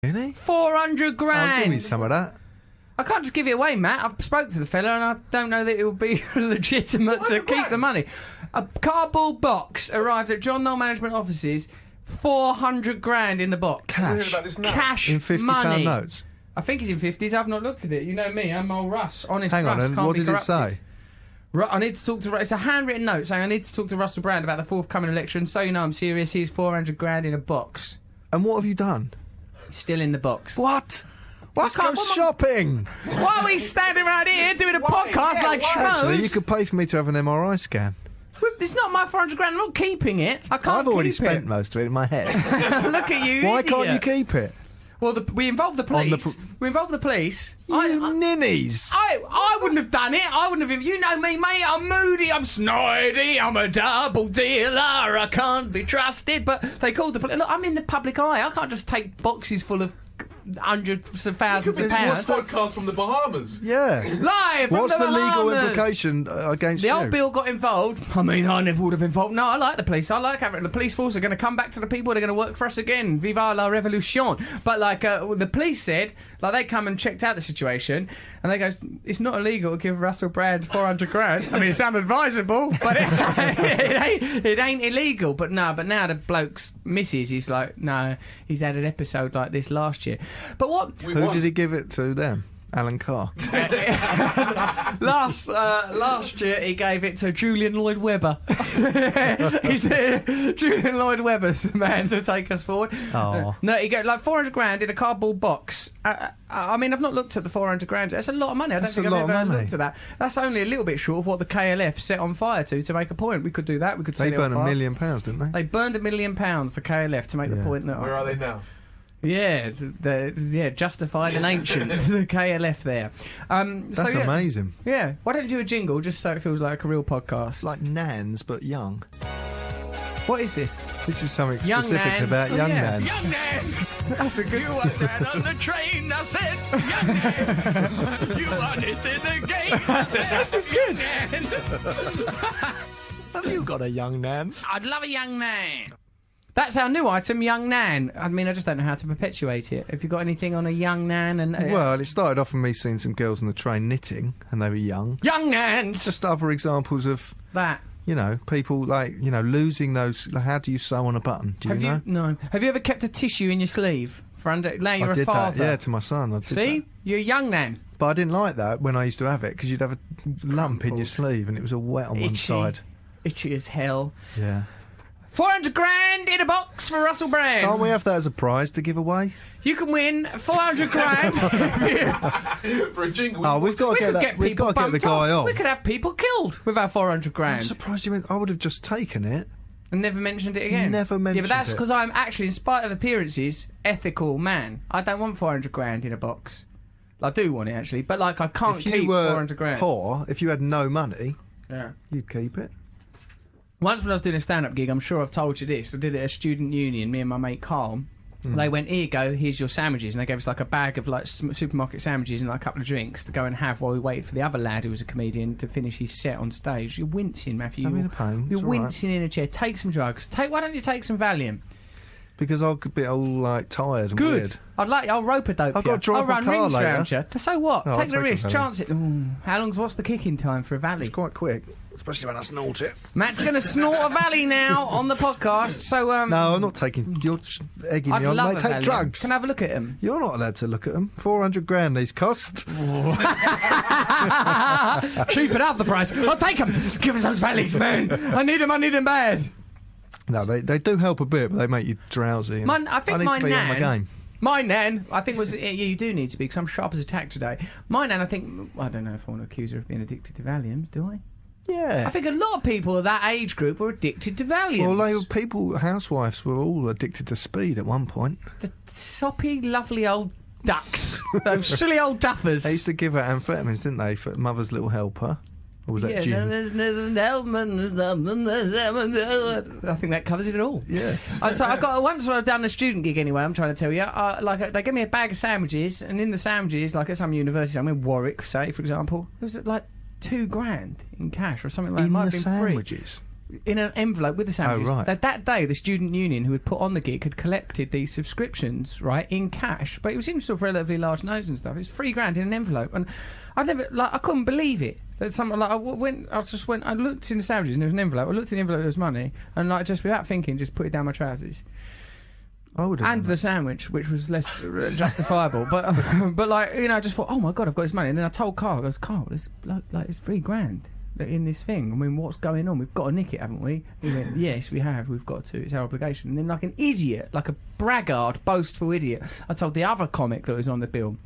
Really? 400 grand. I'll give me some of that. I can't just give it away, Matt. I've spoke to the fella and I don't know that it will be legitimate to keep the money. A cardboard box arrived at John Knoll Management Offices, 400 grand in the box. Cash. Cash In £50 money. notes. I think it's in 50s. I've not looked at it. You know me, I'm old Russ. Honest Hang on, Russ, and can't what be did it corrupted. say? I need to talk to... It's a handwritten note saying I need to talk to Russell Brand about the forthcoming election. So you know I'm serious. Here's 400 grand in a box. And what have you done? Still in the box. What? Well, Let's go shopping. Why are we standing around here doing a podcast like schmoes? Actually, you could pay for me to have an MRI scan. It's not my 400 grand. I'm not keeping it. I can't I've already keep spent it. most of it in my head. Look at you, Why idiot. can't you keep it? Well, we involved the police. We involved the police. You ninnies. I wouldn't have done it. I wouldn't have. You know me, mate. I'm moody. I'm snidey. I'm a double dealer. I can't be trusted. But they called the police. Look, I'm in the public eye. I can't just take boxes full of hundreds of thousands of pounds. Podcast from the Bahamas. Yeah. Live from What's the legal Bahamas. implication against The you? old Bill got involved. I mean, I never would have involved. No, I like the police. I like having the police force are going to come back to the people. They're going to work for us again. Viva la revolution. But like the police said, like they come and checked out the situation, and they go, it's not illegal to give Russell Brand 400 grand. I mean, it's unadvisable, but it ain't illegal. But now the bloke's missus, he's like, no, he's had an episode like this last year. But what? Who did he give it to then? Alan Carr. Last year he gave it to Julian Lloyd Webber. He said Julian Lloyd Webber's the man to take us forward. Oh. No, he got like 400 grand in a cardboard box. I mean, I've not looked at the 400 grand. That's a lot of money. I don't think I've ever looked at that. That's only a little bit short of what the KLF set on fire to make a point. We could do that. We could. They burned £1 million, didn't they? They burned £1 million, the KLF, to make the point. That Where are they now? Yeah, justified and ancient. The KLF there. That's amazing. Yeah. Why don't you do a jingle just so it feels like a real podcast? It's like Nans, but young. What is this? This is something Young specific Nan. about young Nans. Young Nan! That's a good You were sat on the train, I said, Young Nan! You want it in the game, I said, This is good. Nan! Have you got a young Nan? I'd love a young Nan. That's our new item, Young Nan. I mean, I just don't know how to perpetuate it. Have you got anything on a Young Nan? And Well, it started off with me seeing some girls on the train knitting, and they were young. Young Nans! Just other examples of, That. you know, people like, you know, losing those. Like, how do you sew on a button? Do you know? No. Have you ever kept a tissue in your sleeve for under? Now you're I a did father. that, yeah, to my son. I did See, that. you're a Young Nan. But I didn't like that when I used to have it, because you'd have a lump in your sleeve and it was all wet on one side. Itchy as hell. Yeah. 400 grand in a box for Russell Brand. Can't we have that as a prize to give away? You can win 400 grand. For a jingle. Oh, we've got to get that. We've got to get the guy on. We could have people killed with our 400 grand. I'm surprised you went. I would have just taken it. And never mentioned it again. Never mentioned Yeah, but that's it. because I'm actually, in spite of appearances, ethical man. I don't want 400 grand in a box. I do want it, actually. But, like, I can't If keep you were 400 grand. poor, if you had no money, Yeah. you'd keep it. Once when I was doing a stand-up gig, I'm sure I've told you this, I did it at a student union, me and my mate Carl. They went, here you go, here's your sandwiches. And they gave us like a bag of like supermarket sandwiches and like a couple of drinks to go and have while we waited for the other lad who was a comedian to finish his set on stage. You're wincing, Matthew. I'm in a pain. You're It's all right. wincing in a chair. Take some drugs. Why don't you take some Valium? Because I'll be all like tired and Good. weird. I'll rope a dope. I've got to drive I'll my run car rings later. round you. So what? Oh, I'll take the take a risk. Valium. Chance it. Ooh, what's the kicking time for a Valley? It's quite quick, especially when I snort it. Matt's going to snort a Valley now on the podcast. So No, I'm not taking. You're just egging I'd me on. love Mate, a take Valium. drugs. Can I have a look at him? You're not allowed to look at them. 400 grand these cost. Cheapen up the price. I'll take them. Give us those Valleys, man. I need them bad. No, they do help a bit, but they make you drowsy. And I think need my to be on my nan. game. My nan, I think was. Yeah, you do need to be, because I'm sharp as a tack today. My nan, I think. I don't know if I want to accuse her of being addicted to Valiums, do I? Yeah. I think a lot of people of that age group were addicted to Valiums. Well, housewives were all addicted to speed at one point. The soppy, lovely old ducks. Those silly old duffers. They used to give her amphetamines, didn't they, for Mother's Little Helper? Or was that gin? I think that covers it all. Yeah. So I got once when I've done a student gig anyway. I'm trying to tell you, they gave me a bag of sandwiches, and in the sandwiches, like at some university, I'm in Warwick, say for example, it was like £2,000 in cash or something like that. It In might the have been free. sandwiches? in an envelope with the sandwiches. Oh, right. That day, the student union who had put on the gig had collected these subscriptions, right, in cash, but it was in sort of relatively large notes and stuff. It was $3,000 in an envelope, and I couldn't believe it. That someone like I looked in the sandwiches and there was an envelope. I looked in the envelope, there was money, and like just without thinking, just put it down my trousers. I would have. And the sandwich, which was less justifiable, but like, you know, I just thought, oh my God, I've got this money. And then I told Carl, I goes, Carl, it's like it's $3,000 in this thing. I mean, what's going on? We've got to nick it, haven't we? He went, yes, we have. We've got to. It's our obligation. And then, like an idiot, like a braggart, boastful idiot, I told the other comic that was on the bill,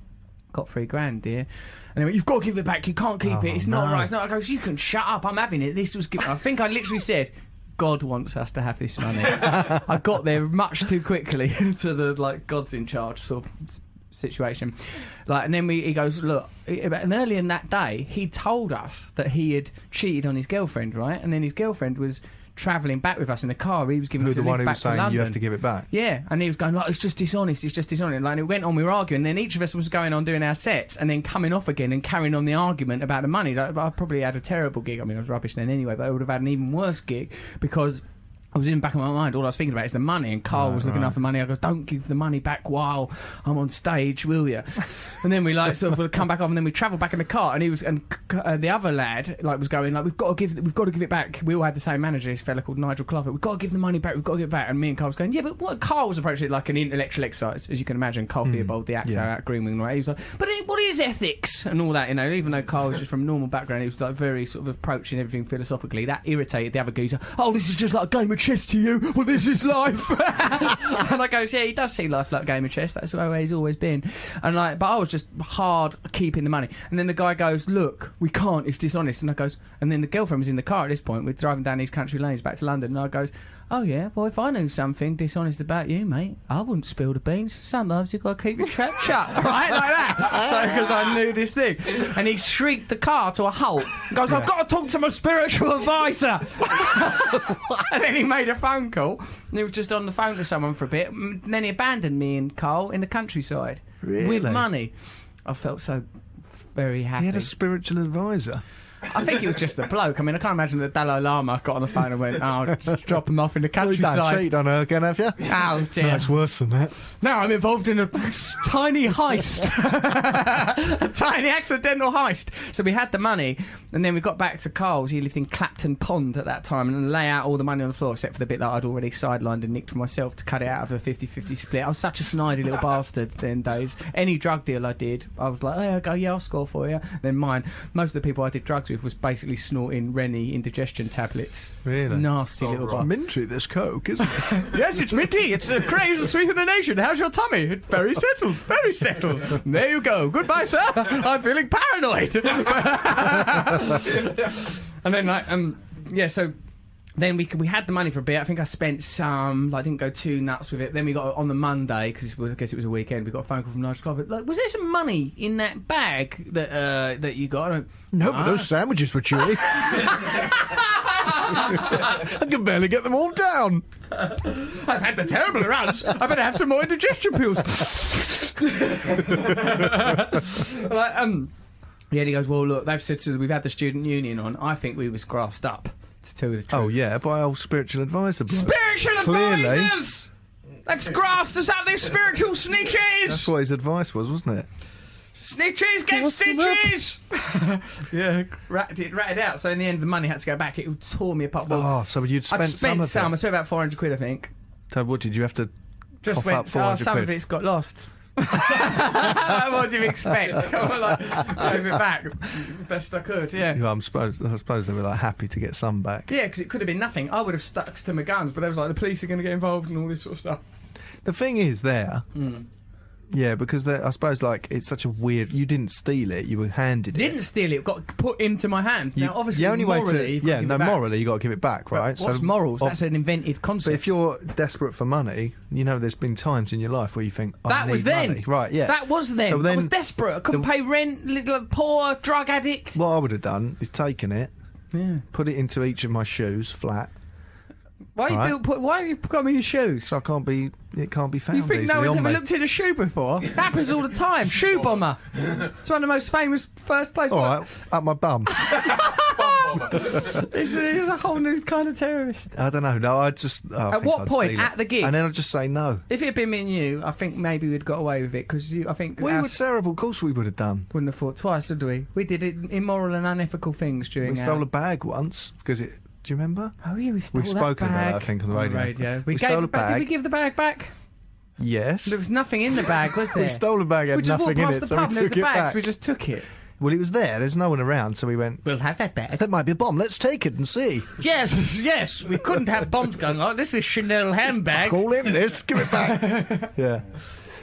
got $3,000, dear. And they went, you've got to give it back. You can't keep it. It's not right. It's not. I goes, you can shut up. I'm having it. This was given. I think I literally said, God wants us to have this money. I got there much too quickly to the like God's in charge sort of situation. Like, and then he goes, look, and earlier in that day he told us that he had cheated on his girlfriend, right? And then his girlfriend was travelling back with us in the car. He was giving us a lift back to London. You have to give it back. Yeah, and he was going like, it's just dishonest. And like, it went on. We were arguing. And then each of us was going on doing our sets, and then coming off again and carrying on the argument about the money. Like, I probably had a terrible gig. I mean, I was rubbish then anyway, but I would have had an even worse gig because I was in the back of my mind, all I was thinking about is the money, and Carl was looking after the money. I go, don't give the money back while I'm on stage, will you? And then we like sort of come back off, and then we travelled back in the car, and he was, and the other lad like was going like, we've got to give it back. We all had the same manager, this fella called Nigel Clough. We've got to give the money back. We've got to give it back. And me and Carl was going, yeah, but what? Carl was approaching it like an intellectual exercise, as you can imagine. Carl Theobald, the actor out Greenwing, right? He was like, but what is ethics and all that? You know, even though Carl was just from a normal background, he was like very sort of approaching everything philosophically. That irritated the other geezer. Oh, this is just like a game of chess to you. Well, this is life. And I goes, yeah, he does see life like a game of chess. That's the way he's always been. And like, but I was just hard keeping the money. And then the guy goes, look, we can't. It's dishonest. And I goes, and then the girlfriend was in the car at this point. We're driving down these country lanes back to London. And I goes, oh yeah, well, if I knew something dishonest about you, mate, I wouldn't spill the beans. Sometimes you've got to keep your trap shut, right, like that. So because I knew this thing, and he shrieked the car to a halt. He goes, I've got to talk to my spiritual advisor. And then he made a phone call, and he was just on the phone to someone for a bit, and then he abandoned me and Carl in the countryside with money. I felt so very happy. He had a spiritual advisor. I think he was just a bloke. I mean, I can't imagine the Dalai Lama got on the phone and went, oh, just drop him off in the countryside. You don't cheat on her again, have you? Oh, dear. No, it's worse than that. Now I'm involved in a tiny heist. A tiny accidental heist. So we had the money, and then we got back to Carl's. He lived in Clapton Pond at that time, and lay out all the money on the floor, except for the bit that I'd already sidelined and nicked for myself to cut it out of a 50-50 split. I was such a snidey little bastard then days. Any drug deal I did, I was like, oh, yeah, I'll score for you. Then mine, most of the people I did drugs with was basically snorting Rennie indigestion tablets. Really? Nasty little bastard. Minty, this Coke, isn't it? Yes, it's minty. It's the craze of sweet of the nation. How's your tummy? It's very settled. Very settled. There you go. Goodbye, sir. I'm feeling paranoid. And then, like, yeah, so then we had the money for a bit. I think I spent some, like, didn't go too nuts with it. Then we got on the Monday, because I guess it was a weekend, we got a phone call from Nigel Clough. Like, was there some money in that bag that you got? No, but those sandwiches were chewy. I can barely get them all down. I've had the terrible rounds. I better have some more indigestion pills. Like, yeah, he goes, well, look, they've said we've had the student union on. I think we was grassed up, to tell you the truth. Oh, yeah, by our spiritual advisor. Spiritual advisors! They've grassed us up, these spiritual snitches! That's what his advice was, wasn't it? Snitches get stitches! Yeah, ratted out. So in the end, the money had to go back. It tore me apart. Well, so you'd spent some of it? I spent about 400 quid, I think. So what, did you have to just cough up 400 some quid? of it's got lost. What do you expect? Come on, like, gave it back best I could. Yeah. I suppose they were like happy to get some back. Yeah, because it could have been nothing. I would have stuck to my guns, but they was like, the police are going to get involved and all this sort of stuff. The thing is, yeah, because I suppose like it's such a weird. You didn't steal it; you were handed it. Didn't steal it. It got put into my hands. Now, obviously, the only morally, way to morally, you got to give it back, right? But what's morals? That's an invented concept. But if you're desperate for money, you know, there's been times in your life where you think, that was then, money. Right? Yeah, that was then. So then I was desperate. I couldn't pay rent. Little poor drug addict. What I would have done is taken it, put it into each of my shoes, flat. Why have you got me in your shoes? So it can't be found. You think no one's ever looked in a shoe before? It happens all the time. Shoe bomber. It's one of the most famous first places. All right, up my bum. Obama. He's a whole new kind of terrorist. I don't know. No, I just. At what point? At the gig? And then I'd just say no. If it had been me and you, I think maybe we'd got away with it because I think We were terrible. Of course we would have done. wouldn't have thought twice, did we? We did immoral and unethical things during. We stole a bag once because it. Do you remember? Oh yeah, we stole We've that spoken about bag that, I think, on the radio. We stole gave a it back. bag. Did we give the bag back? Yes. There was nothing in the bag, was there? We stole a bag, We had just walked nothing in past it, the so pub we and there was took a it bag, back. so we just took it. Well, it was there. There's no one around, so we went. We'll have that back. That might be a bomb. Let's take it and see. Yes. We couldn't have bombs going on. This is Chanel handbag. Call in this. Give it back. Yeah.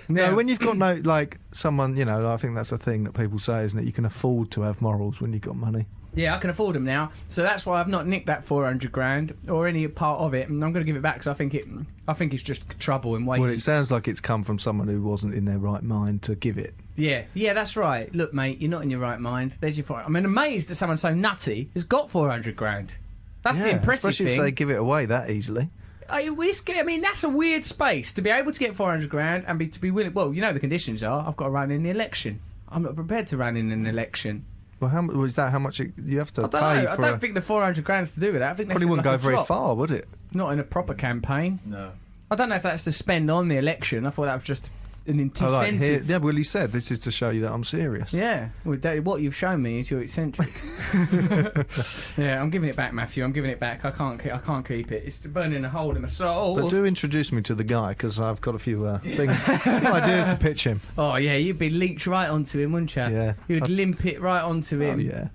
No, when you've got no, like, someone, you know, I think that's a thing that people say, isn't it? You can afford to have morals when you've got money. Yeah, I can afford them now, so that's why I've not nicked that 400 grand or any part of it, and I'm going to give it back because I think it's just trouble and waiting. Well, it sounds like it's come from someone who wasn't in their right mind to give it. Yeah, that's right. Look, mate, you're not in your right mind. There's your 400. I'm amazed that someone so nutty has got 400 grand. That's the impressive especially thing. if they give it away that easily. I mean, that's a weird space to be able to get 400 grand and to be willing. Well, you know the conditions are. I've got to run in the election. I'm not prepared to run in an election. Well, how much you have to I don't pay know. for? I don't think the 400 grand's to do with that. I think Probably wouldn't go very far, would it? Not in a proper campaign. No. I don't know if that's to spend on the election. I thought that was just an Oh, right, incentive. yeah, well, he said this is to show you that I'm serious. Yeah, well, what you've shown me is you're eccentric. Yeah, I'm giving it back, Matthew. I'm giving it back. I can't keep it. It's burning a hole in my soul. But do introduce me to the guy, because I've got a few things, ideas to pitch him. Oh yeah, you'd be leached right onto him, wouldn't you? Yeah. You'd limp it right onto him. Oh, yeah. You'd